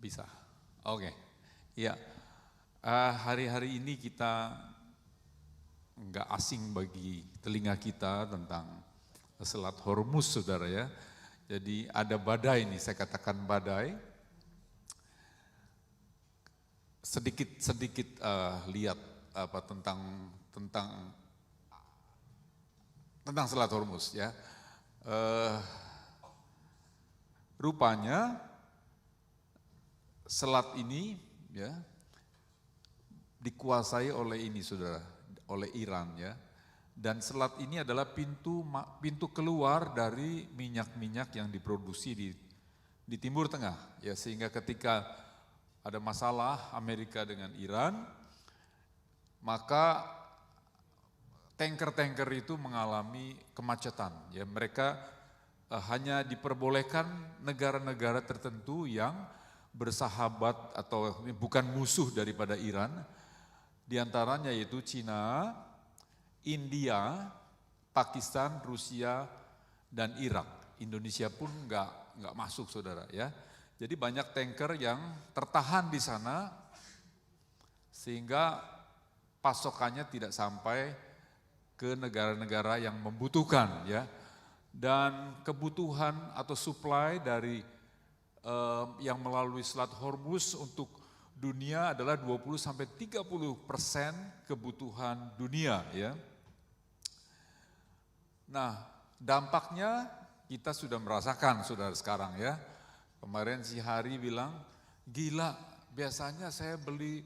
Bisa. Oke. Ya. Hari-hari ini kita nggak asing bagi telinga kita tentang Selat Hormuz, saudara ya. Jadi ada badai nih, saya katakan badai. Sedikit lihat apa tentang Selat Hormuz ya. Rupanya selat ini ya dikuasai oleh ini saudara, oleh Iran ya. Dan selat ini adalah pintu keluar dari minyak-minyak yang diproduksi di Timur Tengah ya, sehingga ketika ada masalah Amerika dengan Iran, maka tanker-tanker itu mengalami kemacetan ya. Mereka hanya diperbolehkan negara-negara tertentu yang bersahabat atau bukan musuh daripada Iran, diantaranya yaitu Cina, India, Pakistan, Rusia, dan Irak. Indonesia pun nggak masuk saudara ya. Jadi banyak tanker yang tertahan di sana sehingga pasokannya tidak sampai ke negara-negara yang membutuhkan ya. Dan kebutuhan atau supply dari yang melalui Selat Hormuz untuk dunia adalah 20-30% kebutuhan dunia ya. Nah, dampaknya kita sudah merasakan saudara sekarang ya. Kemarin si Hari bilang, gila biasanya saya beli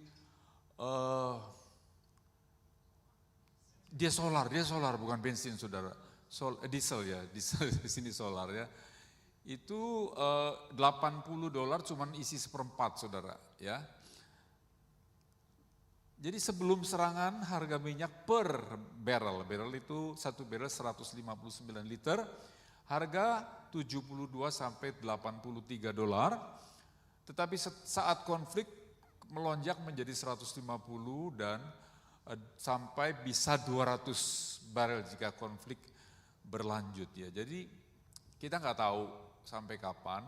dia solar bukan bensin saudara. Diesel ya, diesel di sini solar ya. Itu $80 cuman isi seperempat saudara ya. Jadi sebelum serangan harga minyak per barrel itu satu barrel 159 liter, harga 72 sampai $83. Tetapi saat konflik melonjak menjadi 150 dan sampai bisa 200 barrel jika konflik berlanjut ya. Jadi kita nggak tahu sampai kapan,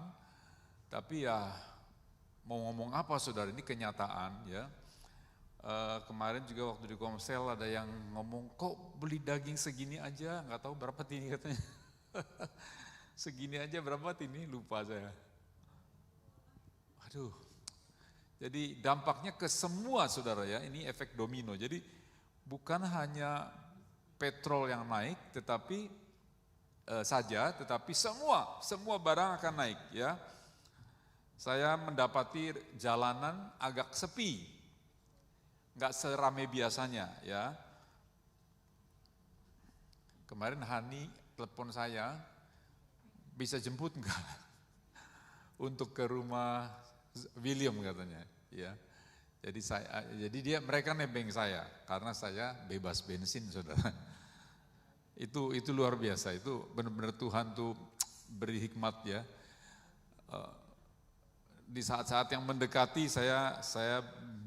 tapi ya mau ngomong apa saudara, ini kenyataan ya. Kemarin juga waktu di Komsel ada yang ngomong, kok beli daging segini aja, nggak tahu berapa ini katanya. Segini aja berapa ini, lupa saya. Aduh, jadi dampaknya ke semua saudara ya, ini efek domino. Jadi bukan hanya petrol yang naik, tetapi semua barang akan naik ya. Saya mendapati jalanan agak sepi, nggak seramai biasanya ya. Kemarin Hani telepon saya, bisa jemput nggak untuk ke rumah William katanya ya. Jadi mereka nebeng saya karena saya bebas bensin saudara. Itu luar biasa, itu benar-benar Tuhan tuh beri hikmat ya. Di saat-saat yang mendekati saya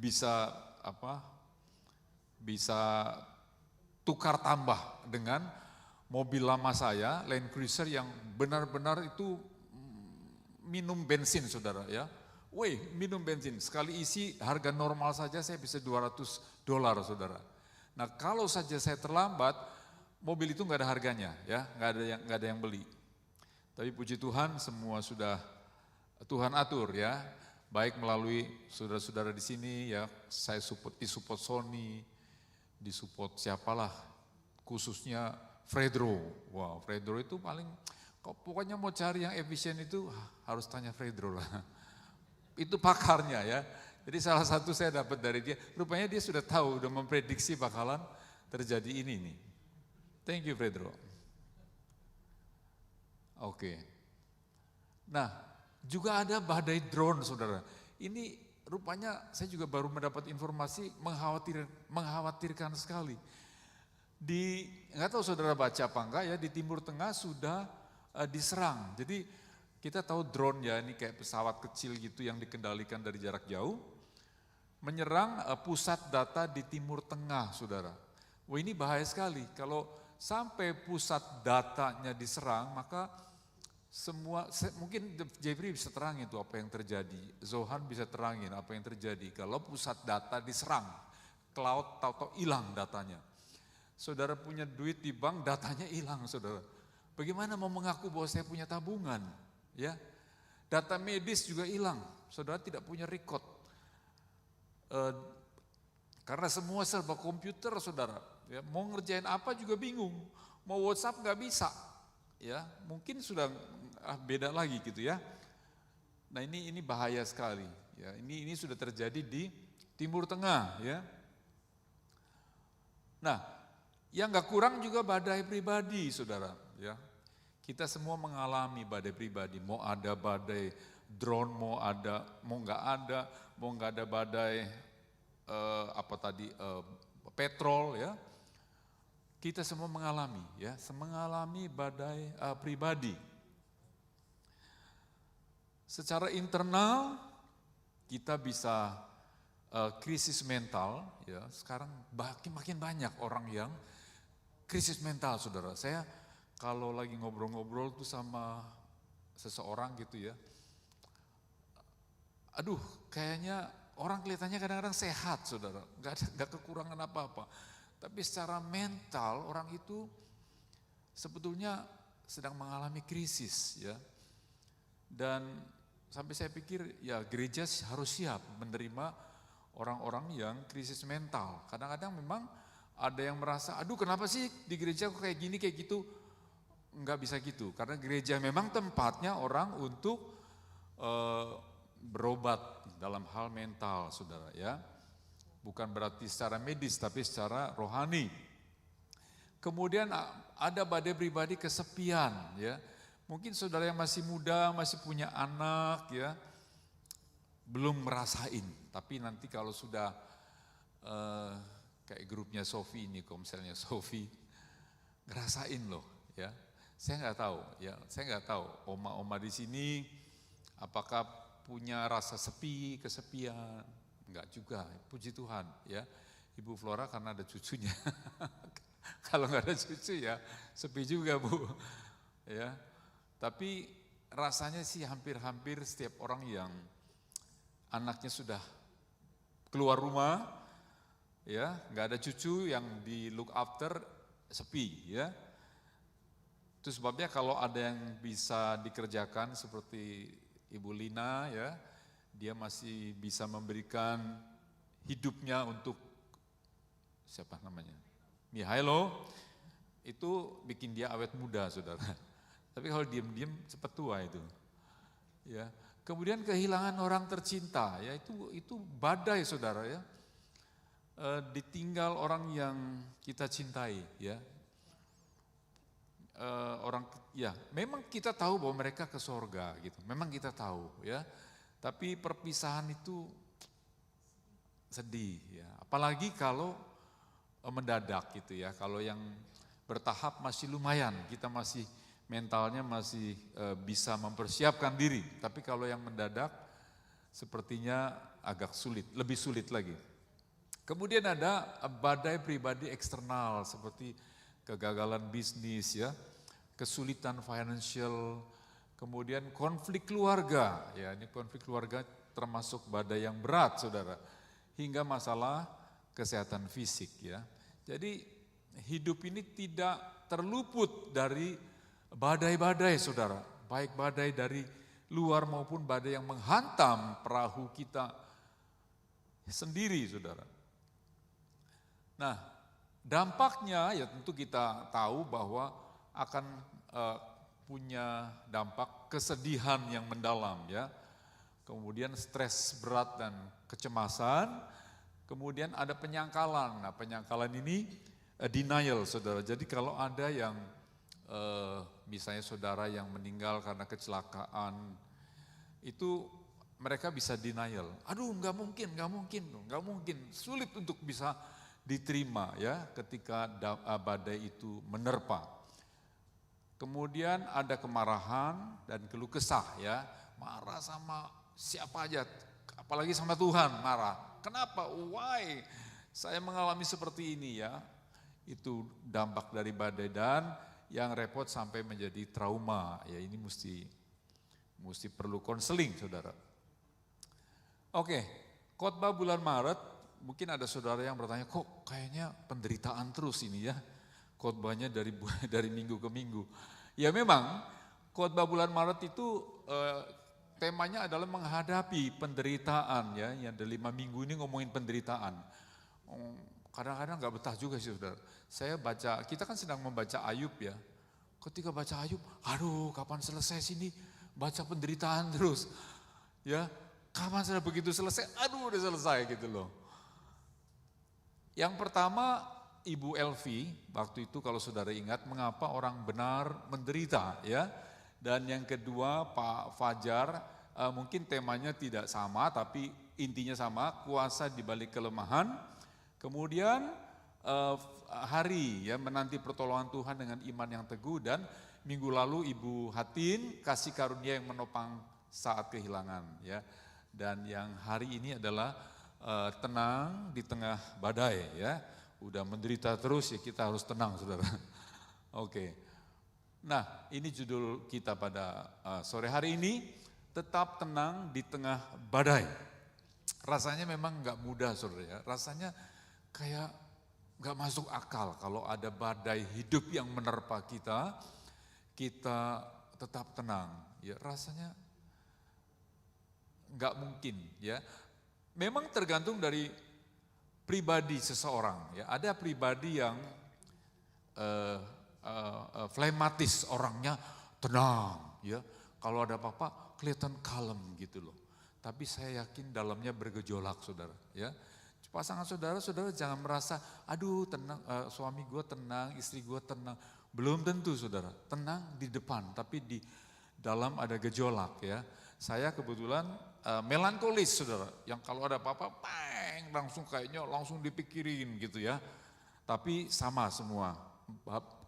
bisa tukar tambah dengan mobil lama saya, Land Cruiser yang benar-benar itu minum bensin saudara ya. Minum bensin, sekali isi harga normal saja saya bisa $200 saudara. Nah kalau saja saya terlambat, mobil itu nggak ada harganya ya, nggak ada yang beli. Tapi puji Tuhan semua sudah Tuhan atur ya, baik melalui saudara-saudara di sini ya, saya disupport Sony, disupport siapalah, khususnya Fredro. Wow, Fredro itu paling, pokoknya mau cari yang efisien itu harus tanya Fredro lah. Itu pakarnya ya. Jadi salah satu saya dapat dari dia, rupanya dia sudah tahu, udah memprediksi bakalan terjadi ini nih. Thank you Fredro. Oke. Nah, juga ada badai drone saudara. Ini rupanya saya juga baru mendapat informasi mengkhawatirkan sekali. Nggak tahu saudara baca apa enggak ya, di Timur Tengah sudah diserang. Jadi kita tahu drone ya, ini kayak pesawat kecil gitu yang dikendalikan dari jarak jauh, menyerang pusat data di Timur Tengah saudara. Wah ini bahaya sekali, kalau sampai pusat datanya diserang maka Mungkin Jeffrey bisa terangin itu apa yang terjadi, Zohan bisa terangin apa yang terjadi kalau pusat data diserang, cloud tahu-tahu hilang datanya. Saudara punya duit di bank, datanya hilang saudara. Bagaimana mau mengaku bahwa saya punya tabungan? Ya, data medis juga hilang, saudara tidak punya record. Karena semua serba komputer saudara, ya, mau ngerjain apa juga bingung, mau WhatsApp nggak bisa. Ya, mungkin sudah beda lagi gitu ya. Nah ini bahaya sekali. Ya, ini sudah terjadi di Timur Tengah ya. Nah, yang nggak kurang juga badai pribadi, saudara. Ya, kita semua mengalami badai pribadi. Mau ada badai drone, mau nggak ada badai petrol ya. Kita semua mengalami badai pribadi. Secara internal kita bisa krisis mental ya. Sekarang makin banyak orang yang krisis mental, saudara. Saya kalau lagi ngobrol-ngobrol tuh sama seseorang gitu ya. Aduh, kayaknya orang kelihatannya kadang-kadang sehat, saudara. Nggak kekurangan apa-apa. Tapi secara mental orang itu sebetulnya sedang mengalami krisis ya. Dan sampai saya pikir ya gereja harus siap menerima orang-orang yang krisis mental. Kadang-kadang memang ada yang merasa, aduh kenapa sih di gereja kok kayak gini kayak gitu. Enggak bisa gitu, karena gereja memang tempatnya orang untuk berobat dalam hal mental, saudara ya. Bukan berarti secara medis, tapi secara rohani. Kemudian ada badai pribadi kesepian ya. Mungkin saudara yang masih muda, masih punya anak ya, belum merasain. Tapi nanti kalau sudah kayak grupnya Sofi ini, kalau misalnya Sofi ngerasain loh ya. Saya nggak tahu oma-oma di sini apakah punya rasa sepi, kesepian. Enggak juga, puji Tuhan ya. Ibu Flora karena ada cucunya. Kalau nggak ada cucu ya sepi juga Bu. Ya. Tapi rasanya sih hampir-hampir setiap orang yang anaknya sudah keluar rumah ya, nggak ada cucu yang di look after, sepi ya. Itu sebabnya kalau ada yang bisa dikerjakan seperti Ibu Lina ya, dia masih bisa memberikan hidupnya untuk siapa namanya? Mihailo, itu bikin dia awet muda, saudara. Tapi kalau diam-diam cepat tua itu. Ya. Kemudian kehilangan orang tercinta, ya itu badai, saudara ya. Ditinggal orang yang kita cintai, ya. Memang kita tahu bahwa mereka ke sorga, gitu. Memang kita tahu, ya. Tapi perpisahan itu sedih ya, apalagi kalau mendadak gitu ya. Kalau yang bertahap masih lumayan, kita masih mentalnya masih bisa mempersiapkan diri. Tapi kalau yang mendadak sepertinya agak sulit, lebih sulit lagi. Kemudian ada badai pribadi eksternal seperti kegagalan bisnis ya, kesulitan financial. Kemudian konflik keluarga, ya ini konflik keluarga termasuk badai yang berat saudara, hingga masalah kesehatan fisik ya. Jadi hidup ini tidak terluput dari badai-badai saudara, baik badai dari luar maupun badai yang menghantam perahu kita sendiri saudara. Nah dampaknya ya tentu kita tahu bahwa akan punya dampak kesedihan yang mendalam ya. Kemudian stres berat dan kecemasan. Kemudian ada penyangkalan. Nah, penyangkalan ini denial saudara. Jadi kalau ada yang misalnya saudara yang meninggal karena kecelakaan, itu mereka bisa denial. Aduh, nggak mungkin. Sulit untuk bisa diterima ya ketika badai itu menerpa. Kemudian ada kemarahan dan keluh kesah ya, marah sama siapa aja, apalagi sama Tuhan marah. Kenapa? Why? Saya mengalami seperti ini ya. Itu dampak dari badai. Dan yang repot sampai menjadi trauma. Ya ini mesti perlu konseling saudara. Oke, khotbah bulan Maret, mungkin ada saudara yang bertanya, kok kayaknya penderitaan terus ini ya, khotbahnya dari minggu ke minggu. Ya memang, khotbah bulan Maret itu temanya adalah menghadapi penderitaan ya, yang dari 5 minggu ini ngomongin penderitaan. Kadang-kadang gak betah juga sih saudara. Saya baca, kita kan sedang membaca Ayub ya. Ketika baca Ayub, aduh kapan selesai sini, baca penderitaan terus. Ya, kapan sudah begitu selesai, aduh udah selesai gitu loh. Yang pertama, Ibu Elvi, waktu itu kalau saudara ingat, mengapa orang benar menderita ya. Dan yang kedua Pak Fajar, mungkin temanya tidak sama tapi intinya sama, kuasa di balik kelemahan. Kemudian hari ya menanti pertolongan Tuhan dengan iman yang teguh, dan minggu lalu Ibu Hatin, kasih karunia yang menopang saat kehilangan ya. Dan yang hari ini adalah tenang di tengah badai ya. Udah menderita terus ya, kita harus tenang saudara. Oke. Nah ini judul kita pada sore hari ini, tetap tenang di tengah badai. Rasanya memang gak mudah saudara ya, rasanya kayak gak masuk akal kalau ada badai hidup yang menerpa kita, kita tetap tenang. Ya rasanya gak mungkin ya. Memang tergantung dari pribadi seseorang ya. Ada pribadi yang flematis, orangnya tenang ya. Kalau ada apa-apa kelihatan kalem gitu loh. Tapi saya yakin dalamnya bergejolak saudara ya. Pasangan saudara jangan merasa, aduh tenang, suami gue tenang, istri gue tenang. Belum tentu saudara, tenang di depan tapi di dalam ada gejolak ya. Saya kebetulan melankolis saudara, yang kalau ada apa-apa, langsung kayaknya langsung dipikirin gitu ya. Tapi sama semua,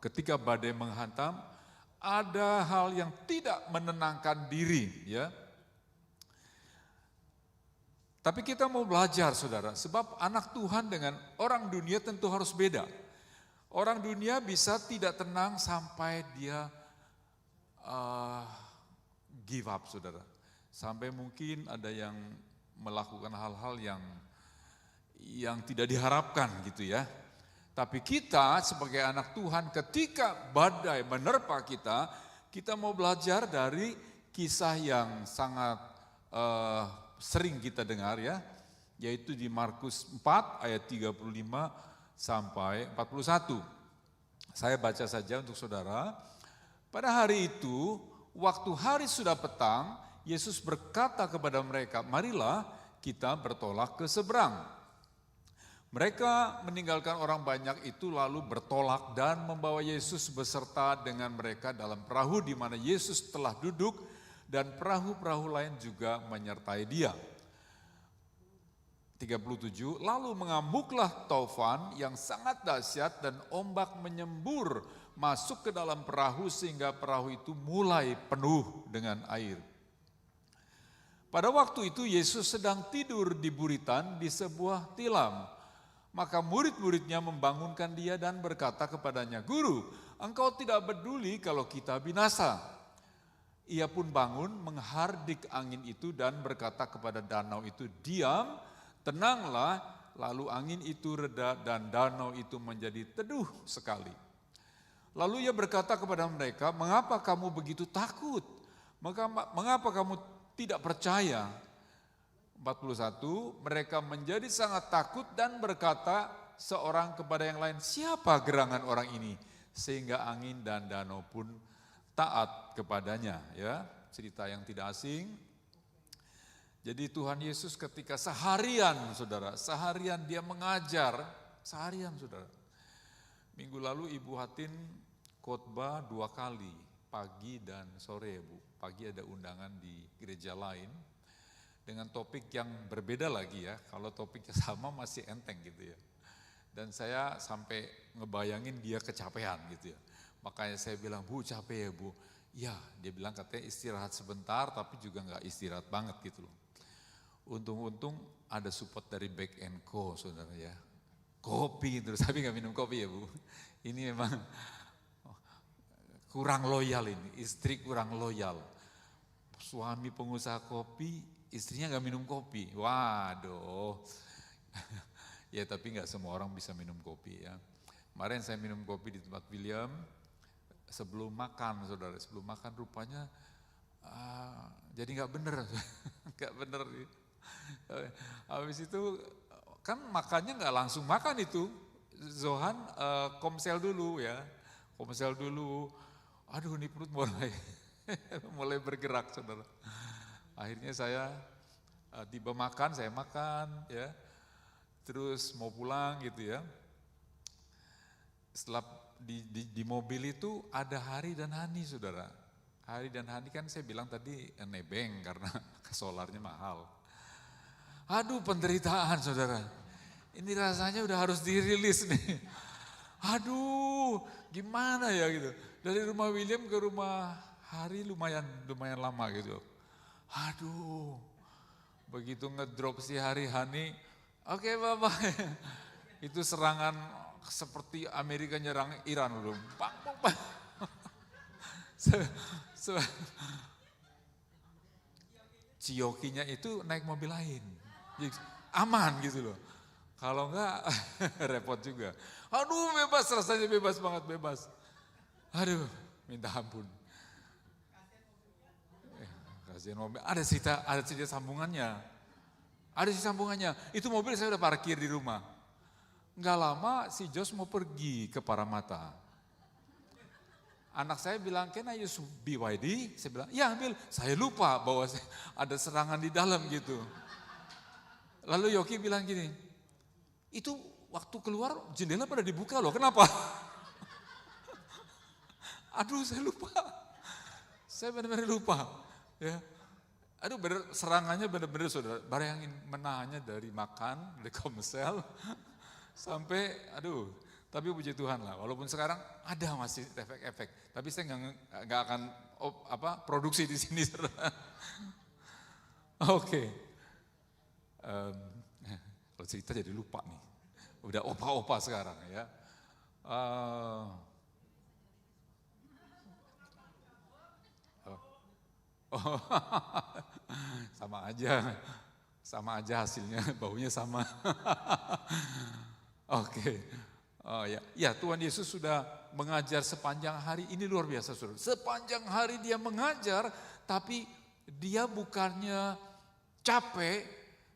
ketika badai menghantam, ada hal yang tidak menenangkan diri ya. Tapi kita mau belajar saudara, sebab anak Tuhan dengan orang dunia tentu harus beda. Orang dunia bisa tidak tenang sampai dia give up saudara. Sampai mungkin ada yang melakukan hal-hal yang tidak diharapkan gitu ya. Tapi kita sebagai anak Tuhan ketika badai menerpa kita, kita mau belajar dari kisah yang sangat sering kita dengar ya, yaitu di Markus 4 ayat 35 sampai 41. Saya baca saja untuk saudara. Pada hari itu, waktu hari sudah petang, Yesus berkata kepada mereka, marilah kita bertolak ke seberang. Mereka meninggalkan orang banyak itu lalu bertolak dan membawa Yesus beserta dengan mereka dalam perahu di mana Yesus telah duduk, dan perahu-perahu lain juga menyertai dia. 37, lalu mengamuklah taufan yang sangat dahsyat dan ombak menyembur masuk ke dalam perahu sehingga perahu itu mulai penuh dengan air. Pada waktu itu Yesus sedang tidur di buritan di sebuah tilam. Maka murid-muridnya membangunkan dia dan berkata kepadanya, Guru, engkau tidak peduli kalau kita binasa. Ia pun bangun menghardik angin itu dan berkata kepada danau itu, diam, tenanglah, lalu angin itu reda dan danau itu menjadi teduh sekali. Lalu ia berkata kepada mereka, mengapa kamu begitu takut? Mengapa kamu tidak percaya? 41, mereka menjadi sangat takut dan berkata seorang kepada yang lain, siapa gerangan orang ini? Sehingga angin dan danau pun taat kepadanya ya. Cerita yang tidak asing. Jadi Tuhan Yesus ketika seharian dia mengajar, seharian saudara. Minggu lalu Ibu Hatin khotbah 2 kali, pagi dan sore Bu. Pagi ada undangan di gereja lain dengan topik yang berbeda lagi ya. Kalau topiknya sama masih enteng gitu ya. Dan saya sampai ngebayangin dia kecapean gitu ya. Makanya saya bilang, Bu capek ya Bu. Ya dia bilang katanya istirahat sebentar tapi juga gak istirahat banget gitu loh. Untung-untung ada support dari Back & Co saudara ya. Kopi terus, tapi gak minum kopi ya Bu. Ini memang kurang loyal ini, istri kurang loyal. Suami pengusaha kopi, istrinya nggak minum kopi. Waduh. Ya tapi nggak semua orang bisa minum kopi ya. Kemarin saya minum kopi di tempat William, sebelum makan saudara, sebelum makan rupanya jadi nggak bener, nggak bener. Habis itu kan makannya nggak langsung makan itu, Zohan komsel dulu ya, komsel dulu. Aduh ini perut mulai mulai bergerak saudara. Akhirnya saya tiba makan, saya makan ya. Terus mau pulang gitu ya. Setelah di mobil itu ada Hari dan Hani saudara. Hari dan Hani kan saya bilang tadi nebeng karena solarnya mahal. Aduh penderitaan saudara. Ini rasanya udah harus dirilis nih. Aduh gimana ya gitu. Dari rumah William ke rumah Hari lumayan lama gitu. Aduh begitu ngedrop si Hari Hani. Oke Bapak, itu serangan seperti Amerika nyerang Iran dulu. Bang. Ciyokinya itu naik mobil lain, aman gitu loh. Kalau enggak repot juga. Aduh bebas, rasanya bebas banget, bebas. Aduh minta ampun. Kasihan mobil, ada cerita sambungannya. Ada si sambungannya, itu mobil saya udah parkir di rumah. Nggak lama si Jos mau pergi ke Paramata. Anak saya bilang, can I use BYD? Saya bilang, ya ambil. Saya lupa bahwa ada serangan di dalam gitu. Lalu Yoki bilang gini, itu waktu keluar jendela pada dibuka loh, kenapa? Aduh saya lupa. Saya benar-benar lupa. Ya. Aduh bener, serangannya benar-benar saudara, bayangin menahannya dari makan, dari komsel, sampai aduh, tapi puji Tuhan lah, walaupun sekarang ada masih efek-efek, tapi saya nggak akan produksi di sini saudara. Oke. Kalau cerita jadi lupa nih, udah opa-opa sekarang ya. Oh, sama aja hasilnya, baunya sama. Oke, oh ya Tuhan Yesus sudah mengajar sepanjang hari, ini luar biasa saudara. Sepanjang hari dia mengajar, tapi dia bukannya capek,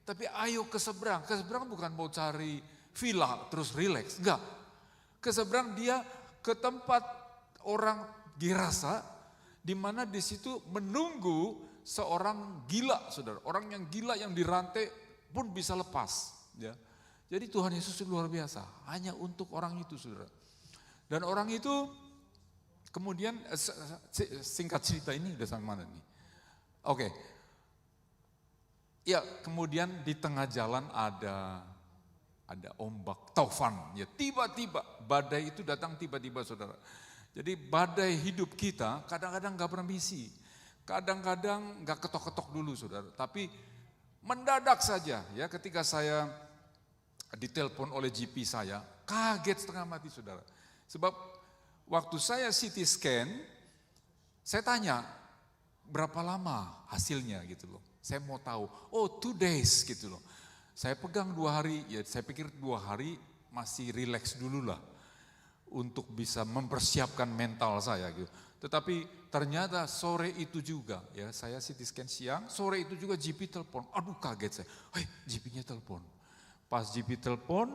tapi ayo ke seberang. Ke seberang bukan mau cari villa terus rileks, enggak. Ke seberang dia ke tempat orang Gerasa, di mana di situ menunggu seorang gila, saudara. Orang yang gila yang dirantai pun bisa lepas. Ya. Jadi Tuhan Yesus luar biasa, hanya untuk orang itu, saudara. Dan orang itu kemudian, singkat cerita ini udah sampai mana nih? Oke. Ya, kemudian di tengah jalan ada ombak taufan. Ya, tiba-tiba badai itu datang tiba-tiba, saudara. Jadi badai hidup kita kadang-kadang gak permisi, kadang-kadang gak ketok-ketok dulu saudara, tapi mendadak saja ya ketika saya ditelepon oleh GP saya, kaget setengah mati saudara. Sebab waktu saya CT scan, saya tanya berapa lama hasilnya gitu loh, saya mau tahu, 2 days gitu loh. Saya pegang 2 hari, ya saya pikir 2 hari masih relax dulu lah. Untuk bisa mempersiapkan mental saya gitu. Tetapi ternyata sore itu juga ya, saya CT scan siang, sore itu juga GP telepon. Aduh kaget saya. GP-nya telepon. Pas GP telepon,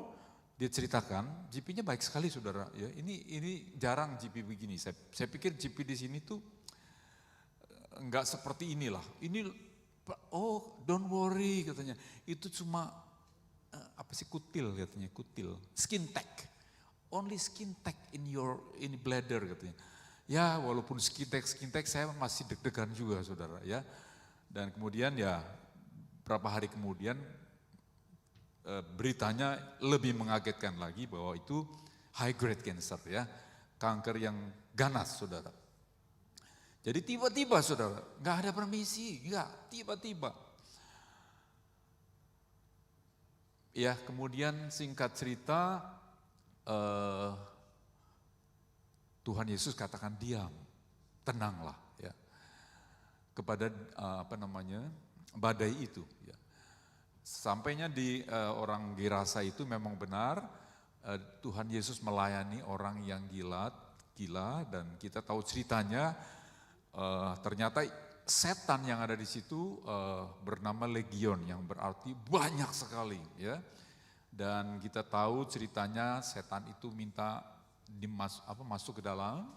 dia ceritakan, GP-nya baik sekali saudara ya. Ini jarang GP begini. Saya pikir GP di sini tuh enggak seperti inilah. Ini don't worry katanya. Itu cuma kutil katanya, kutil. Skin tag. Only skin tag in bladder katanya. Ya walaupun skin tag saya masih deg-degan juga saudara ya. Dan kemudian ya berapa hari kemudian beritanya lebih mengagetkan lagi bahwa itu high grade cancer ya. Kanker yang ganas saudara. Jadi tiba-tiba saudara, gak ada permisi, gak, tiba-tiba. Ya kemudian singkat cerita, Tuhan Yesus katakan diam. tenanglah ya kepada badai itu ya. Sampainya di orang Gerasa itu memang benar Tuhan Yesus melayani orang yang gila dan kita tahu ceritanya ternyata setan yang ada di situ bernama Legion yang berarti banyak sekali ya. Dan kita tahu ceritanya setan itu minta masuk ke dalam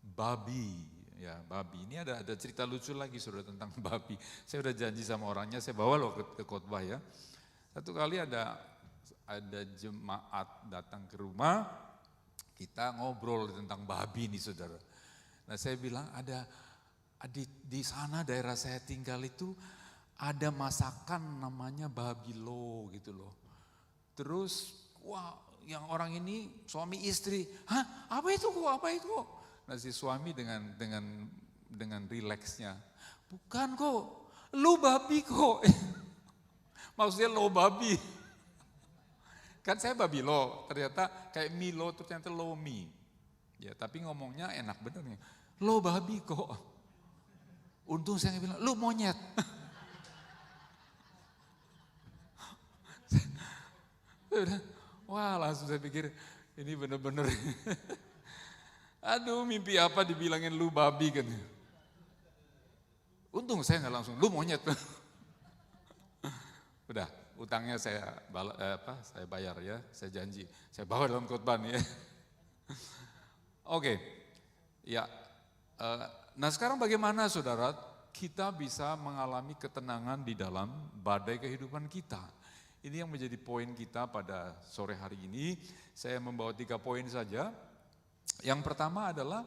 babi. Ya, babi. Ini ada cerita lucu lagi saudara tentang babi. Saya udah janji sama orangnya, saya bawa loh ke khotbah ya. Satu kali ada jemaat datang ke rumah, kita ngobrol tentang babi nih saudara. Nah saya bilang di sana daerah saya tinggal itu ada masakan namanya babilo gitu loh. Terus wah yang orang ini suami istri, hah apa itu kok? Nah si suami dengan rileksnya, bukan kok, lu babi kok. Maksudnya lo babi. Kan saya babi lo, ternyata kayak Milo ternyata lo mi. Ya tapi ngomongnya enak bener nih, lo babi kok. Untung saya bilang, lu monyet. Wah langsung saya pikir, ini bener-bener. Aduh mimpi apa dibilangin lu babi kan. Untung saya nggak langsung, lu monyet. Udah, utangnya saya bayar ya, saya janji. Saya bawa dalam khotbah nih ya. Oke, ya. Nah sekarang bagaimana saudara kita bisa mengalami ketenangan di dalam badai kehidupan kita. Ini yang menjadi poin kita pada sore hari ini. Saya membawa 3 poin saja. Yang pertama adalah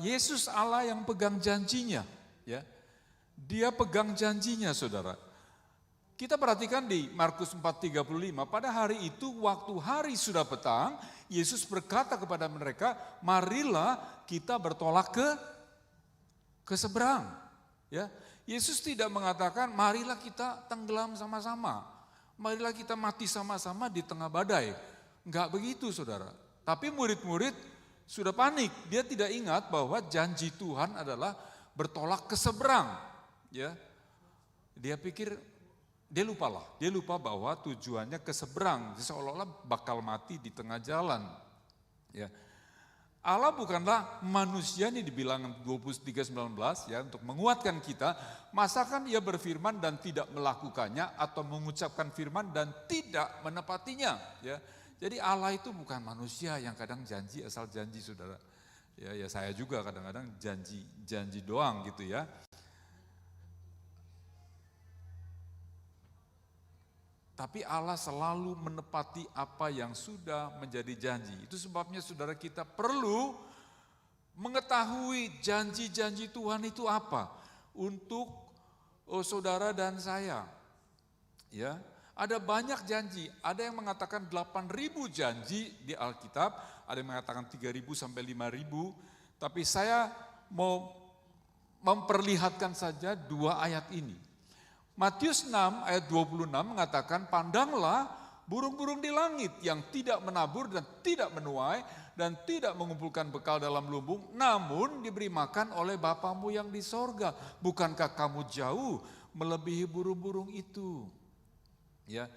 Yesus Allah yang pegang janjinya. Ya. Dia pegang janjinya saudara. Kita perhatikan di Markus 4:35, pada hari itu waktu hari sudah petang, Yesus berkata kepada mereka, marilah kita bertolak ke seberang. Ya. Yesus tidak mengatakan marilah kita tenggelam sama-sama, marilah kita mati sama-sama di tengah badai. Enggak begitu saudara. Tapi murid-murid sudah panik, dia tidak ingat bahwa janji Tuhan adalah bertolak ke seberang. Ya. Dia pikir, dia lupa bahwa tujuannya ke seberang, seolah-olah bakal mati di tengah jalan. Ya. Allah bukanlah manusia, ini dibilang 23:19 ya, untuk menguatkan kita, masakan ia berfirman dan tidak melakukannya atau mengucapkan firman dan tidak menepatinya. Ya. Jadi Allah itu bukan manusia yang kadang janji asal janji saudara. Ya saya juga kadang-kadang janji doang gitu ya. Tapi Allah selalu menepati apa yang sudah menjadi janji. Itu sebabnya saudara kita perlu mengetahui janji-janji Tuhan itu apa untuk saudara dan saya. Ya. Ada banyak janji, ada yang mengatakan 8.000 janji di Alkitab, ada yang mengatakan 3.000 sampai 5.000, tapi saya mau memperlihatkan saja 2 ayat ini. Matius 6 ayat 26 mengatakan, pandanglah burung-burung di langit yang tidak menabur dan tidak menuai dan tidak mengumpulkan bekal dalam lumbung, namun diberi makan oleh Bapamu yang di sorga. Bukankah kamu jauh melebihi burung-burung itu? Ya,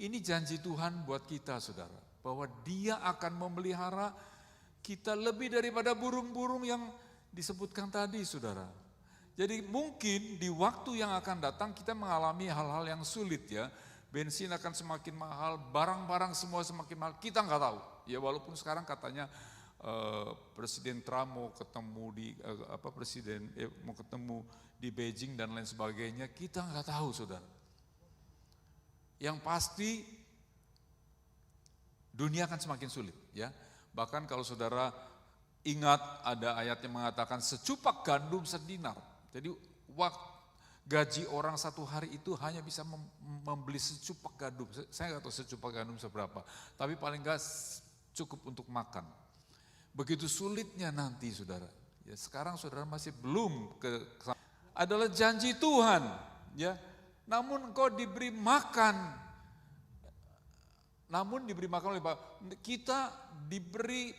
ini janji Tuhan buat kita saudara, bahwa Dia akan memelihara kita lebih daripada burung-burung yang disebutkan tadi saudara. Jadi mungkin di waktu yang akan datang kita mengalami hal-hal yang sulit ya, bensin akan semakin mahal, barang-barang semua semakin mahal, kita nggak tahu. Ya walaupun sekarang katanya Presiden Trump mau ketemu di Beijing dan lain sebagainya, kita nggak tahu saudara. Yang pasti dunia akan semakin sulit ya. Bahkan kalau saudara ingat ada ayat yang mengatakan secupak gandum sedinar. Jadi gaji orang satu hari itu hanya bisa membeli secupak gandum. Saya nggak tahu secupak gandum seberapa, tapi paling nggak cukup untuk makan. Begitu sulitnya nanti saudara. Ya sekarang saudara masih belum adalah janji Tuhan ya. Namun engkau diberi makan oleh Bapak. Kita diberi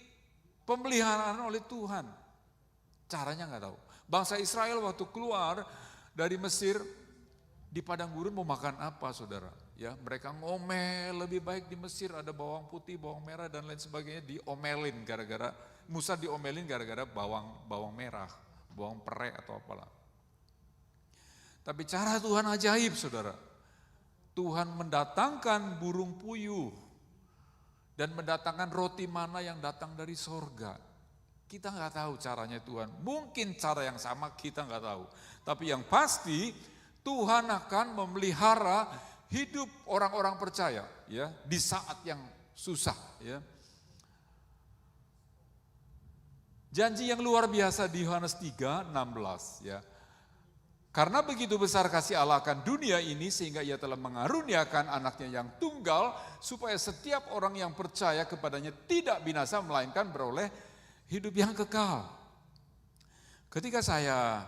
pemeliharaan oleh Tuhan. Caranya nggak tahu. Bangsa Israel waktu keluar dari Mesir di padang gurun mau makan apa, saudara? Ya, mereka ngomel, lebih baik di Mesir ada bawang putih, bawang merah dan lain sebagainya, diomelin gara-gara Musa diomelin gara-gara bawang merah, bawang pere atau apalah. Tapi cara Tuhan ajaib, saudara. Tuhan mendatangkan burung puyuh dan mendatangkan roti mana yang datang dari sorga. Kita nggak tahu caranya Tuhan. Mungkin cara yang sama kita nggak tahu. Tapi yang pasti Tuhan akan memelihara hidup orang-orang percaya ya di saat yang susah ya. Janji yang luar biasa di Yohanes 3:16 ya. Karena begitu besar kasih Allah akan dunia ini sehingga ia telah mengaruniakan anaknya yang tunggal supaya setiap orang yang percaya kepadanya tidak binasa melainkan beroleh hidup yang kekal. Ketika saya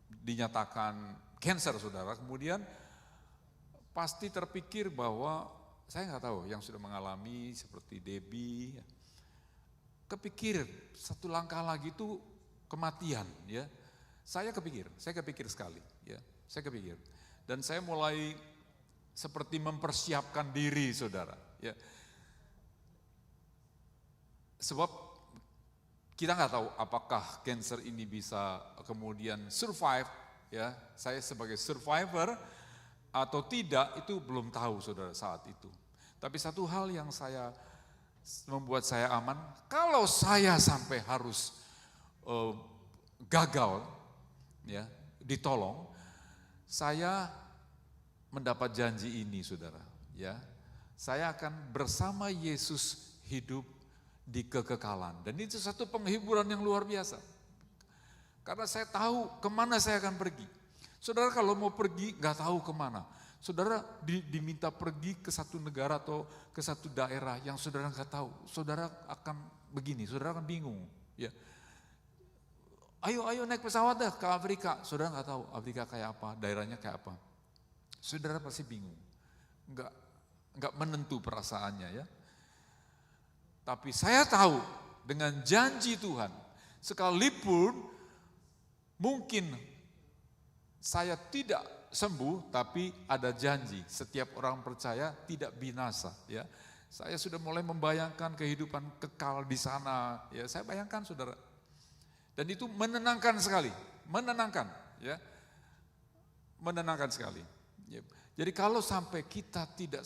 dinyatakan cancer, saudara, kemudian pasti terpikir bahwa saya nggak tahu yang sudah mengalami seperti Debbie, kepikir satu langkah lagi itu kematian, ya. Saya kepikir sekali, ya. Saya kepikir, dan saya mulai seperti mempersiapkan diri, saudara, ya. Sebab kita nggak tahu apakah cancer ini bisa kemudian survive, ya. Saya sebagai survivor atau tidak itu belum tahu, saudara, saat itu. Tapi satu hal yang membuat saya aman, kalau saya sampai harus gagal, ya, ditolong, saya mendapat janji ini, saudara, ya. Saya akan bersama Yesus hidup di kekekalan. Dan itu satu penghiburan yang luar biasa. Karena saya tahu kemana saya akan pergi. Saudara kalau mau pergi nggak tahu kemana. Saudara diminta pergi ke satu negara atau ke satu daerah yang saudara nggak tahu. Saudara akan begini, saudara akan bingung. Ya. Ayo naik pesawat deh ke Afrika. Saudara nggak tahu Afrika kayak apa, daerahnya kayak apa. Saudara pasti bingung. Nggak menentu perasaannya, ya. Tapi saya tahu dengan janji Tuhan, sekalipun mungkin saya tidak sembuh, tapi ada janji setiap orang percaya tidak binasa, ya. Saya sudah mulai membayangkan kehidupan kekal di sana, ya. Saya bayangkan, saudara. Dan itu menenangkan sekali, ya. Menenangkan sekali. Ya. Jadi kalau sampai kita tidak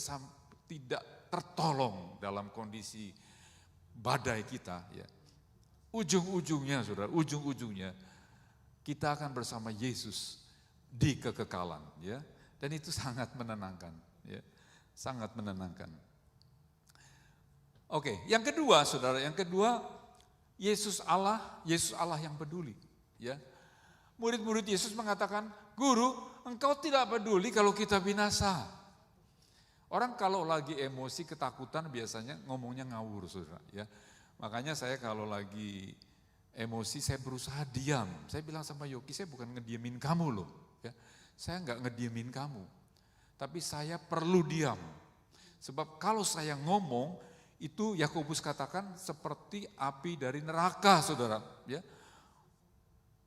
tertolong dalam kondisi badai kita, ya, ujung-ujungnya, saudara, kita akan bersama Yesus di kekekalan, ya, dan itu sangat menenangkan, ya, sangat menenangkan. Oke, yang kedua, saudara, Yesus Allah yang peduli, ya. Murid-murid Yesus mengatakan, Guru, engkau tidak peduli kalau kita binasa. Orang kalau lagi emosi, ketakutan biasanya ngomongnya ngawur, saudara, ya. Makanya saya kalau lagi emosi saya berusaha diam. Saya bilang sama Yogi, saya bukan ngediemin kamu loh, ya. Saya nggak ngediemin kamu, tapi saya perlu diam. Sebab kalau saya ngomong, itu Yakobus katakan seperti api dari neraka, saudara, ya.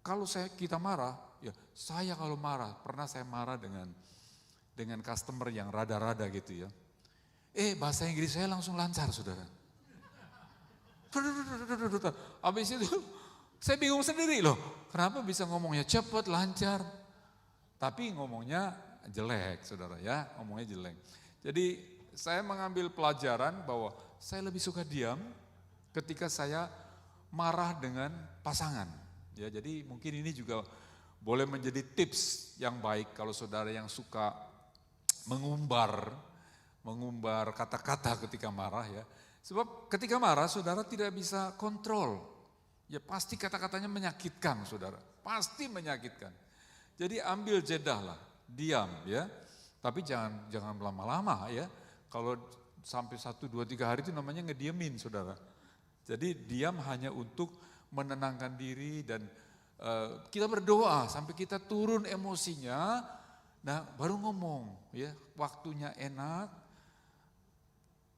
Kalau kita marah, ya saya kalau marah, pernah saya marah dengan customer yang rada-rada gitu, ya. Bahasa Inggris saya langsung lancar, saudara. Habis itu saya bingung sendiri loh, kenapa bisa ngomongnya cepat, lancar, tapi ngomongnya jelek, saudara, ya, ngomongnya jelek. Jadi saya mengambil pelajaran bahwa saya lebih suka diam ketika saya marah dengan pasangan. Ya, jadi mungkin ini juga boleh menjadi tips yang baik kalau saudara yang suka mengumbar kata-kata ketika marah, ya. Sebab ketika marah saudara tidak bisa kontrol. Ya pasti kata-katanya menyakitkan, saudara. Pasti menyakitkan. Jadi ambil jedah lah, diam, ya. Tapi jangan lama-lama, ya. Kalau sampai 1, 2, 3 hari itu namanya ngediemin, saudara. Jadi diam hanya untuk menenangkan diri dan kita berdoa sampai kita turun emosinya. Nah, baru ngomong, ya, waktunya enak,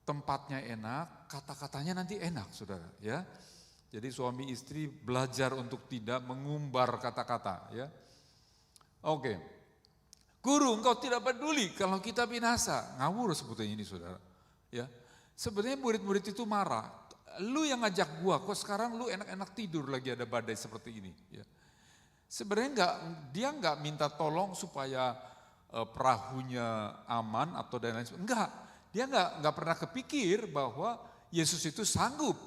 tempatnya enak, kata-katanya nanti enak, saudara, ya. Jadi suami istri belajar untuk tidak mengumbar kata-kata, ya. Oke. Guru, engkau tidak peduli kalau kita binasa. Ngawur sebetulnya ini, Saudara. Ya. Sebenarnya murid-murid itu marah. Lu yang ngajak gua, kok sekarang lu enak-enak tidur lagi ada badai seperti ini, ya. Sebenarnya dia enggak minta tolong supaya perahunya aman atau dan lain sebagainya. Enggak. Dia enggak pernah kepikir bahwa Yesus itu sanggup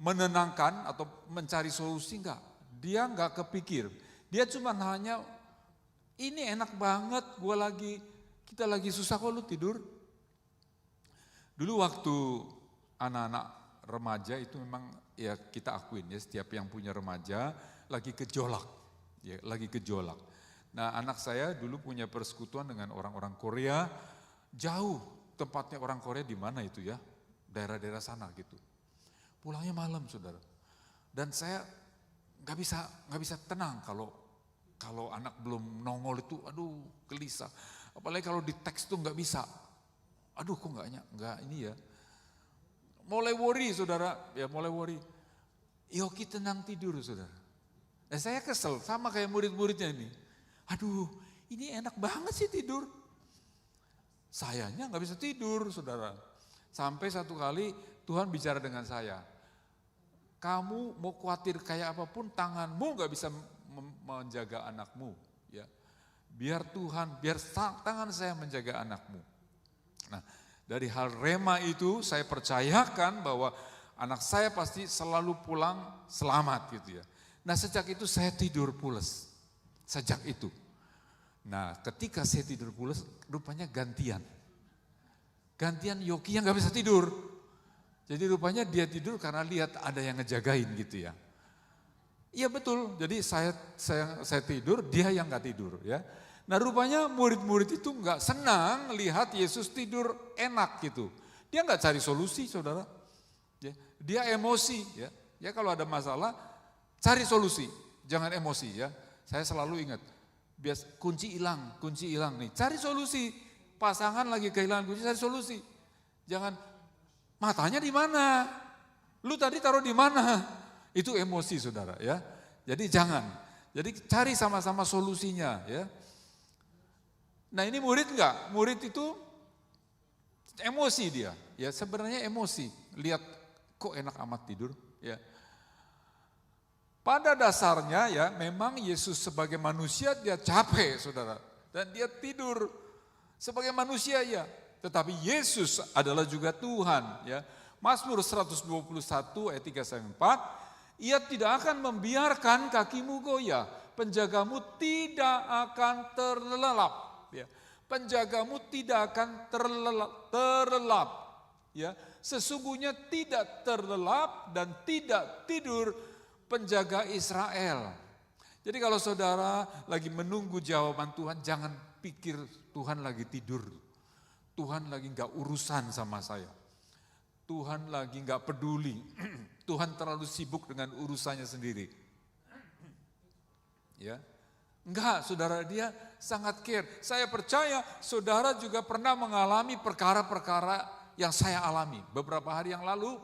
menenangkan atau mencari solusi, enggak. Dia enggak kepikir. Dia cuma hanya, ini enak banget, kita lagi susah kok lu tidur. Dulu waktu anak-anak remaja itu memang ya kita akuin ya, setiap yang punya remaja lagi gejolak. Ya, lagi gejolak. Nah, anak saya dulu punya persekutuan dengan orang-orang Korea, jauh tempatnya orang Korea di mana itu ya, daerah-daerah sana gitu. Pulangnya malam, Saudara. Dan saya nggak bisa tenang kalau anak belum nongol itu, aduh gelisah. Apalagi kalau di teks tuh nggak bisa. Aduh kok nggak ini ya. Mulai worry, Saudara, ya mulai worry. Yoki tenang tidur, Saudara. Dan saya kesel sama kayak murid-muridnya ini. Aduh, ini enak banget sih tidur. Sayanya nggak bisa tidur, Saudara. Sampai satu kali Tuhan bicara dengan saya, kamu mau khawatir kayak apapun, tanganmu gak bisa menjaga anakmu. Ya. Biar tangan saya menjaga anakmu. Nah, dari hal rema itu saya percayakan bahwa anak saya pasti selalu pulang selamat gitu ya. Nah, sejak itu saya tidur pules. Sejak itu. Nah, ketika saya tidur pules, rupanya gantian Yoki yang gak bisa tidur. Jadi rupanya dia tidur karena lihat ada yang ngejagain gitu ya. Iya betul, jadi saya tidur, dia yang gak tidur ya. Nah rupanya murid-murid itu gak senang lihat Yesus tidur enak gitu. Dia gak cari solusi, Saudara. Ya, dia emosi ya. Ya kalau ada masalah, cari solusi, jangan emosi ya. Saya selalu ingat, kunci hilang nih, cari solusi. Pasangan lagi kehilangan kunci, cari solusi. Jangan, matanya di mana? Lu tadi taruh di mana? Itu emosi, Saudara ya. Jadi jangan. Jadi cari sama-sama solusinya ya. Nah ini murid enggak? Murid itu emosi dia. Ya sebenarnya emosi. Lihat kok enak amat tidur ya. Pada dasarnya ya memang Yesus sebagai manusia dia capek, Saudara. Dan dia tidur sebagai manusia ya. Tetapi Yesus adalah juga Tuhan ya. Mazmur 121 ayat 3-4, ia tidak akan membiarkan kakimu goyah, penjagamu tidak akan terlelap ya. Penjagamu tidak akan terlelap ya. Sesungguhnya tidak terlelap dan tidak tidur penjaga Israel. Jadi kalau saudara lagi menunggu jawaban Tuhan, jangan pikir Tuhan lagi tidur. Tuhan lagi gak urusan sama saya. Tuhan lagi gak peduli. Tuhan terlalu sibuk dengan urusannya sendiri. Ya, enggak, saudara, dia sangat care. Saya percaya saudara juga pernah mengalami perkara-perkara yang saya alami. Beberapa hari yang lalu,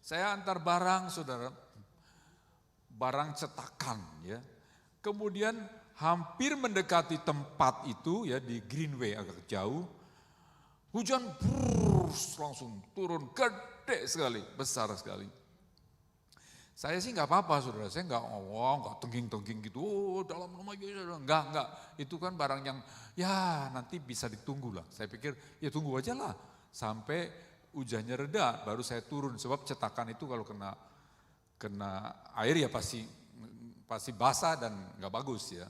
saya antar barang, saudara. Barang cetakan ya. Kemudian hampir mendekati tempat itu ya di Greenway agak jauh. Hujan langsung turun gede sekali, besar sekali. Saya sih nggak apa-apa, saudara. Saya nggak tengging-tengging gitu. Oh, dalam rumah enggak. Itu kan barang yang ya nanti bisa ditunggu lah. Saya pikir ya tunggu aja lah sampai hujannya reda, baru saya turun. Sebab cetakan itu kalau kena air ya pasti basah dan nggak bagus ya.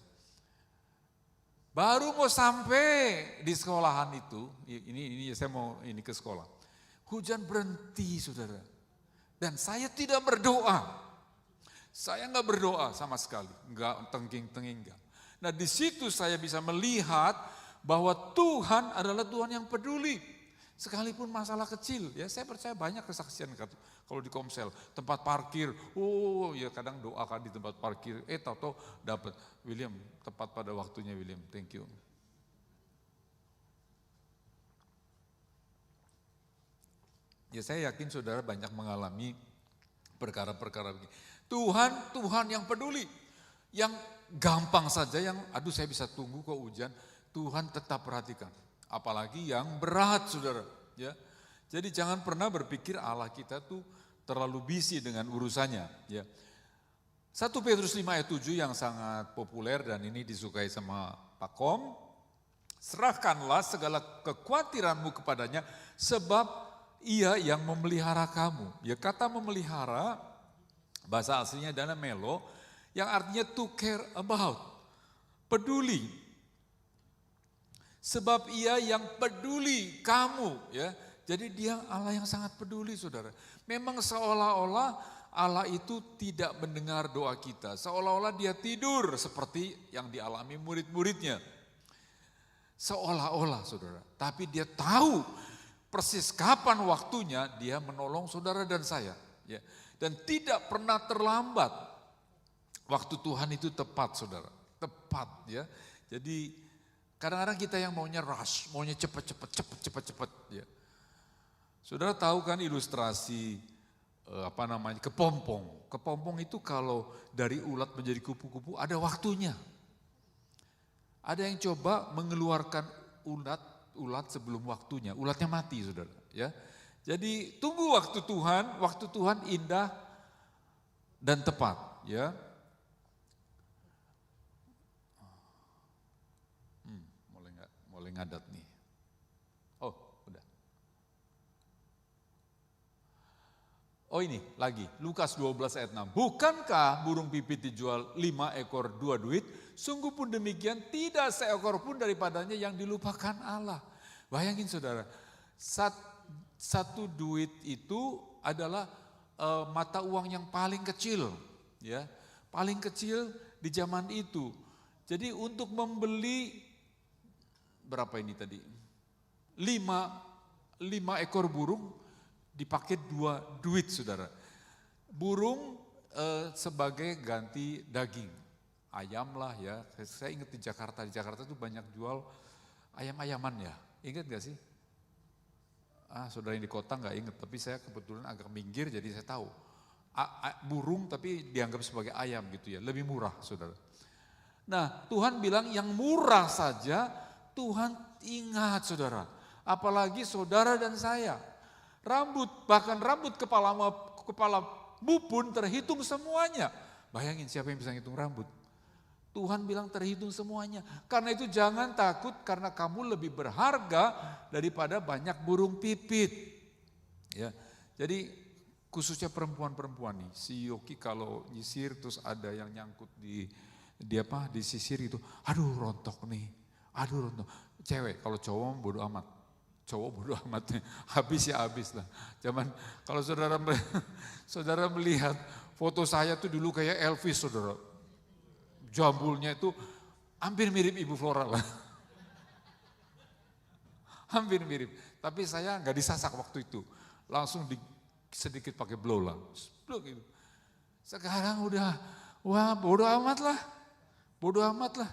Baru mau sampai di sekolahan itu, ini saya mau ke sekolah. Hujan berhenti, saudara. Dan saya tidak berdoa. Saya nggak berdoa sama sekali, nggak tengging-tengging enggak. Nah di situ saya bisa melihat bahwa Tuhan adalah Tuhan yang peduli. Sekalipun masalah kecil, ya saya percaya banyak kesaksian kalau di Komsel, tempat parkir, oh ya kadang doakan di tempat parkir, tahu-tahu dapat. William, tepat pada waktunya William, thank you. Ya saya yakin saudara banyak mengalami perkara-perkara begini. Tuhan yang peduli, yang gampang saja, yang aduh saya bisa tunggu kok hujan, Tuhan tetap perhatikan. Apalagi yang berat, saudara. Ya, jadi jangan pernah berpikir Allah kita tuh terlalu busy dengan urusannya. Ya, 1 Petrus 5 ayat 7 yang sangat populer dan ini disukai sama Pak Kom. Serahkanlah segala kekhawatiranmu kepadanya sebab ia yang memelihara kamu. Ya, kata memelihara bahasa aslinya adalah melo yang artinya to care about, peduli. Sebab ia yang peduli kamu, ya. Jadi dia Allah yang sangat peduli, saudara. Memang seolah-olah Allah itu tidak mendengar doa kita. Seolah-olah dia tidur seperti yang dialami murid-muridnya. Seolah-olah, saudara. Tapi dia tahu persis kapan waktunya dia menolong saudara dan saya. Ya. Dan tidak pernah terlambat. Waktu Tuhan itu tepat, saudara. Tepat, ya. Jadi kadang-kadang kita yang maunya rush, maunya cepat. Ya. Saudara tahu kan ilustrasi kepompong. Kepompong itu kalau dari ulat menjadi kupu-kupu ada waktunya. Ada yang coba mengeluarkan ulat sebelum waktunya, ulatnya mati, saudara. Ya. Jadi tunggu waktu Tuhan indah dan tepat. Ya. Mulai ngadat nih. Oh, udah. Oh ini lagi, Lukas 12 ayat 6. Bukankah burung pipit dijual 5 ekor 2 duit? Sungguh pun demikian tidak seekor pun daripadanya yang dilupakan Allah. Bayangin saudara, satu duit itu adalah mata uang yang paling kecil. Ya, paling kecil di zaman itu. Jadi untuk membeli berapa ini tadi? 5 ekor burung dipakai 2 duit, saudara. Burung sebagai ganti daging. Ayam lah ya, saya ingat di Jakarta itu banyak jual ayam-ayaman ya. Ingat gak sih? Saudara yang di kota gak ingat, tapi saya kebetulan agak minggir jadi saya tahu. Burung tapi dianggap sebagai ayam gitu ya, lebih murah, saudara. Nah, Tuhan bilang yang murah saja Tuhan ingat, saudara. Apalagi saudara dan saya. Bahkan rambut kepalamu pun terhitung semuanya. Bayangin siapa yang bisa ngitung rambut. Tuhan bilang terhitung semuanya. Karena itu jangan takut karena kamu lebih berharga daripada banyak burung pipit. Ya, jadi khususnya perempuan-perempuan nih. Si Yoki kalau nyisir terus ada yang nyangkut di sisir itu. Aduh rontok nih. Aduh rontok. Cewek, kalau cowok bodo amat. Cowok bodo amat. Habis ya habis lah. Zaman kalau saudara melihat foto saya tuh dulu kayak Elvis, saudara. Jambulnya itu hampir mirip Ibu Flora lah. Hampir mirip. Tapi saya nggak disasak waktu itu. Langsung sedikit pakai blow lah. Blow gitu. Sekarang udah, wah bodo amat lah. Bodo amat lah.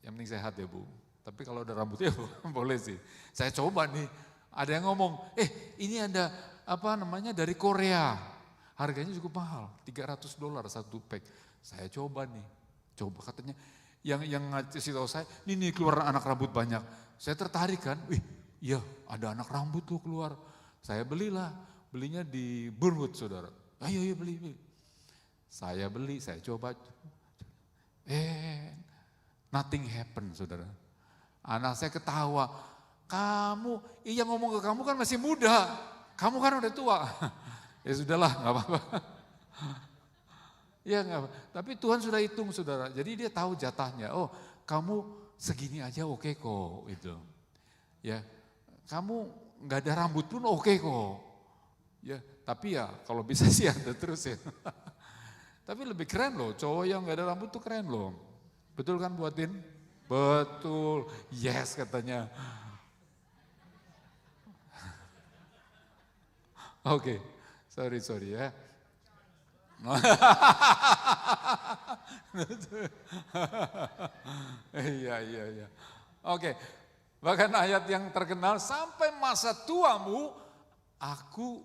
Yang penting sehat ya Bu. Tapi kalau ada rambutnya boleh sih. Saya coba nih, ada yang ngomong, ini ada dari Korea. Harganya cukup mahal, $300 satu pack. Saya coba nih, katanya. Yang ngasih tahu saya, ini keluar anak rambut banyak. Saya tertarik kan, iya ada anak rambut tuh keluar. Saya belinya di Burwood, saudara. Ayo beli. Saya beli, saya coba. Nothing happen, saudara. Anak saya ketawa, kamu, yang ngomong ke kamu kan masih muda, kamu kan udah tua. Ya sudahlah, gak apa-apa. Ya gak apa, tapi Tuhan sudah hitung, saudara. Jadi dia tahu jatahnya, oh kamu segini aja oke kok, gitu. Ya, kamu gak ada rambut pun oke kok. Ya, tapi ya kalau bisa sih ada terus ya. Tapi lebih keren loh, cowok yang gak ada rambut tuh keren loh. Betul kan buatin? Betul, yes katanya. Oke, sorry ya. Iya. Oke, bahkan ayat yang terkenal, sampai masa tuamu aku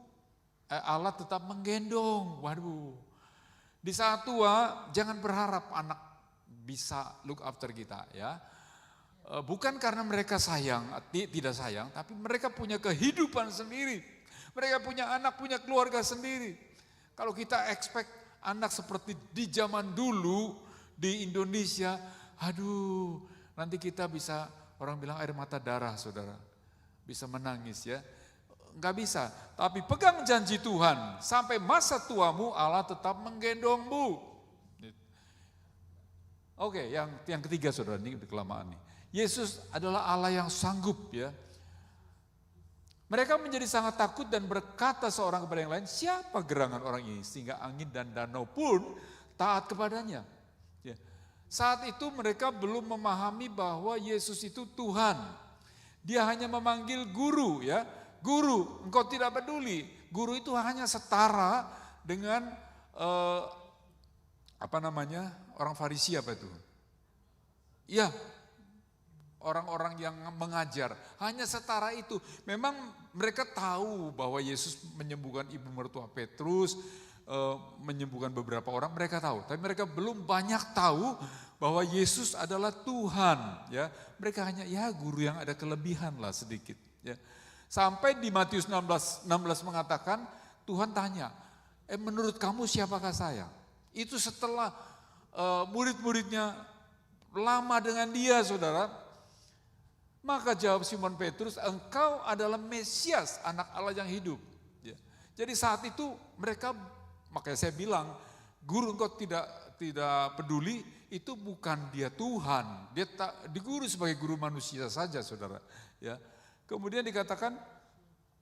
Allah tetap menggendong. Waduh. Di saat tua jangan berharap anak bisa look after kita ya. Bukan karena mereka sayang, tidak sayang, tapi mereka punya kehidupan sendiri. Mereka punya anak, punya keluarga sendiri. Kalau kita expect anak seperti di zaman dulu di Indonesia, aduh, nanti kita bisa, orang bilang air mata darah, saudara. Bisa menangis ya. Enggak bisa, tapi pegang janji Tuhan, sampai masa tuamu Allah tetap menggendongmu. Oke, yang ketiga saudara, ini kelamaan nih. Yesus adalah Allah yang sanggup ya. Mereka menjadi sangat takut dan berkata seorang kepada yang lain, siapa gerangan orang ini sehingga angin dan danau pun taat kepadanya. Ya. Saat itu mereka belum memahami bahwa Yesus itu Tuhan. Dia hanya memanggil guru ya. Guru, engkau tidak peduli. Guru itu hanya setara dengan orang Farisi apa itu? Iya. Orang-orang yang mengajar, hanya setara itu. Memang mereka tahu bahwa Yesus menyembuhkan ibu mertua Petrus, menyembuhkan beberapa orang, mereka tahu. Tapi mereka belum banyak tahu bahwa Yesus adalah Tuhan. Ya, mereka hanya guru yang ada kelebihan lah sedikit. Ya. Sampai di Matius 16 mengatakan, Tuhan tanya, menurut kamu siapakah saya? Itu setelah murid-muridnya lama dengan dia, saudara. Maka jawab Simon Petrus, engkau adalah Mesias, anak Allah yang hidup. Ya. Jadi saat itu mereka, makanya saya bilang, guru engkau tidak peduli, itu bukan dia Tuhan. Dia diguru sebagai guru manusia saja, saudara. Ya. Kemudian dikatakan,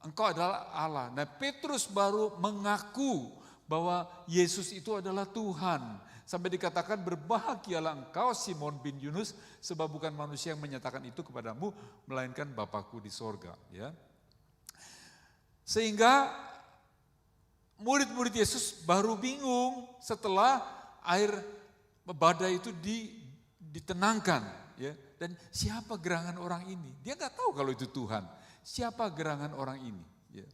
engkau adalah Allah. Nah, Petrus baru mengaku bahwa Yesus itu adalah Tuhan. Sampai dikatakan berbahagialah engkau Simon bin Yunus sebab bukan manusia yang menyatakan itu kepadamu melainkan Bapakku di sorga. Ya. Sehingga murid-murid Yesus baru bingung setelah air badai itu ditenangkan. Ya. Dan siapa gerangan orang ini? Dia nggak tahu kalau itu Tuhan. Siapa gerangan orang ini? Ya.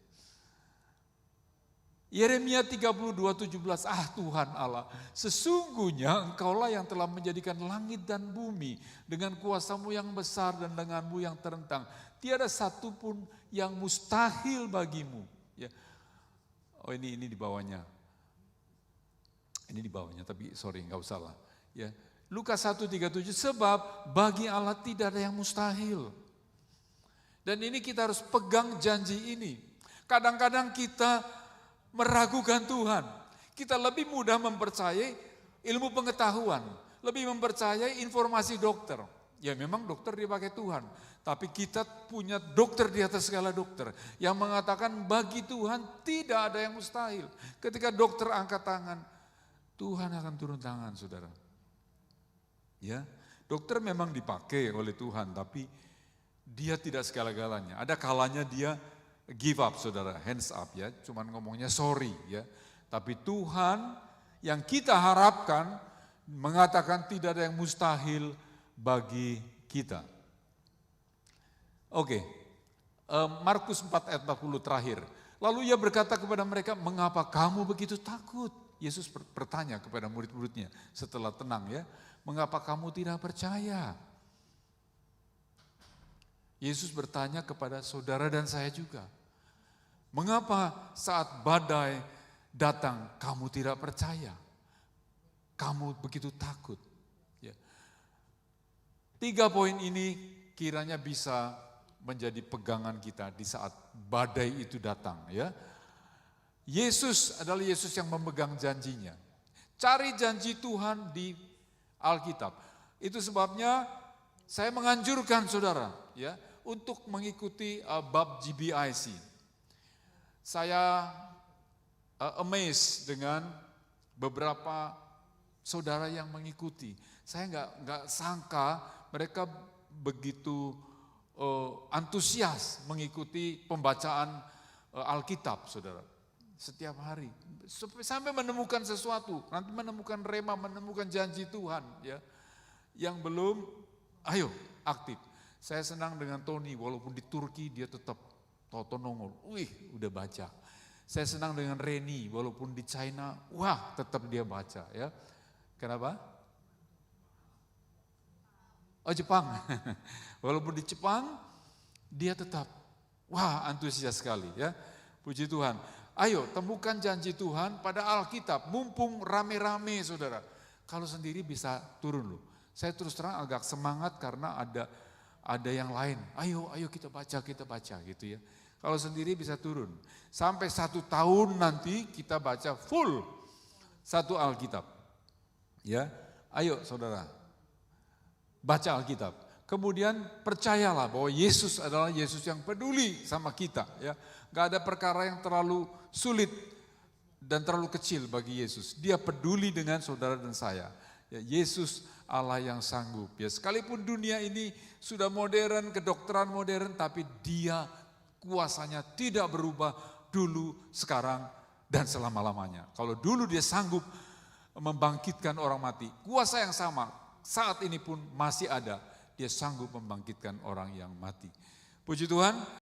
Yeremia 32:17, Tuhan Allah, sesungguhnya engkaulah yang telah menjadikan langit dan bumi dengan kuasamu yang besar dan lenganmu yang terentang. Tiada satu pun yang mustahil bagimu. Ya. Oh ini di bawahnya. Ini di bawahnya, tapi sorry nggak usah lah. Ya. Lukas 1:37, sebab bagi Allah tidak ada yang mustahil. Dan ini kita harus pegang janji ini. Kadang-kadang kita meragukan Tuhan. Kita lebih mudah mempercayai ilmu pengetahuan, lebih mempercayai informasi dokter. Ya memang dokter dipakai Tuhan, tapi kita punya dokter di atas segala dokter yang mengatakan bagi Tuhan tidak ada yang mustahil. Ketika dokter angkat tangan, Tuhan akan turun tangan, saudara. Ya, dokter memang dipakai oleh Tuhan, tapi dia tidak segala-galanya. Ada kalanya dia give up, saudara, hands up ya, cuman ngomongnya sorry ya. Tapi Tuhan yang kita harapkan mengatakan tidak ada yang mustahil bagi kita. Oke, Markus 4 ayat 40 terakhir. Lalu ia berkata kepada mereka, mengapa kamu begitu takut? Yesus bertanya kepada murid-muridnya setelah tenang ya, mengapa kamu tidak percaya? Yesus bertanya kepada saudara dan saya juga. Mengapa saat badai datang kamu tidak percaya? Kamu begitu takut. Ya. 3 poin ini kiranya bisa menjadi pegangan kita di saat badai itu datang. Ya. Yesus adalah Yesus yang memegang janjinya. Cari janji Tuhan di Alkitab. Itu sebabnya saya menganjurkan saudara ya untuk mengikuti bab GBIC. Saya amazed dengan beberapa saudara yang mengikuti. Saya nggak sangka mereka begitu antusias mengikuti pembacaan Alkitab, saudara. Setiap hari sampai menemukan sesuatu, nanti menemukan rema, menemukan janji Tuhan, ya. Yang belum, ayo aktif. Saya senang dengan Tony, walaupun di Turki dia tetap toto nongol. Wih, udah baca. Saya senang dengan Reni, walaupun di China, wah tetap dia baca ya. Kenapa? Oh Jepang, walaupun di Jepang, dia tetap, wah antusias sekali ya. Puji Tuhan. Ayo temukan janji Tuhan pada Alkitab, mumpung rame-rame saudara. Kalau sendiri bisa turun loh. Saya terus terang agak semangat karena ada yang lain. Ayo kita baca gitu ya. Kalau sendiri bisa turun. Sampai 1 tahun nanti kita baca full 1 Alkitab. Ya, ayo saudara, baca Alkitab. Kemudian percayalah bahwa Yesus adalah Yesus yang peduli sama kita. Ya, gak ada perkara yang terlalu sulit dan terlalu kecil bagi Yesus. Dia peduli dengan saudara dan saya. Ya, Yesus Allah yang sanggup. Ya, sekalipun dunia ini sudah modern, kedokteran modern, tapi Dia kuasanya tidak berubah dulu, sekarang, dan selama-lamanya. Kalau dulu Dia sanggup membangkitkan orang mati, kuasa yang sama saat ini pun masih ada. Dia sanggup membangkitkan orang yang mati. Puji Tuhan.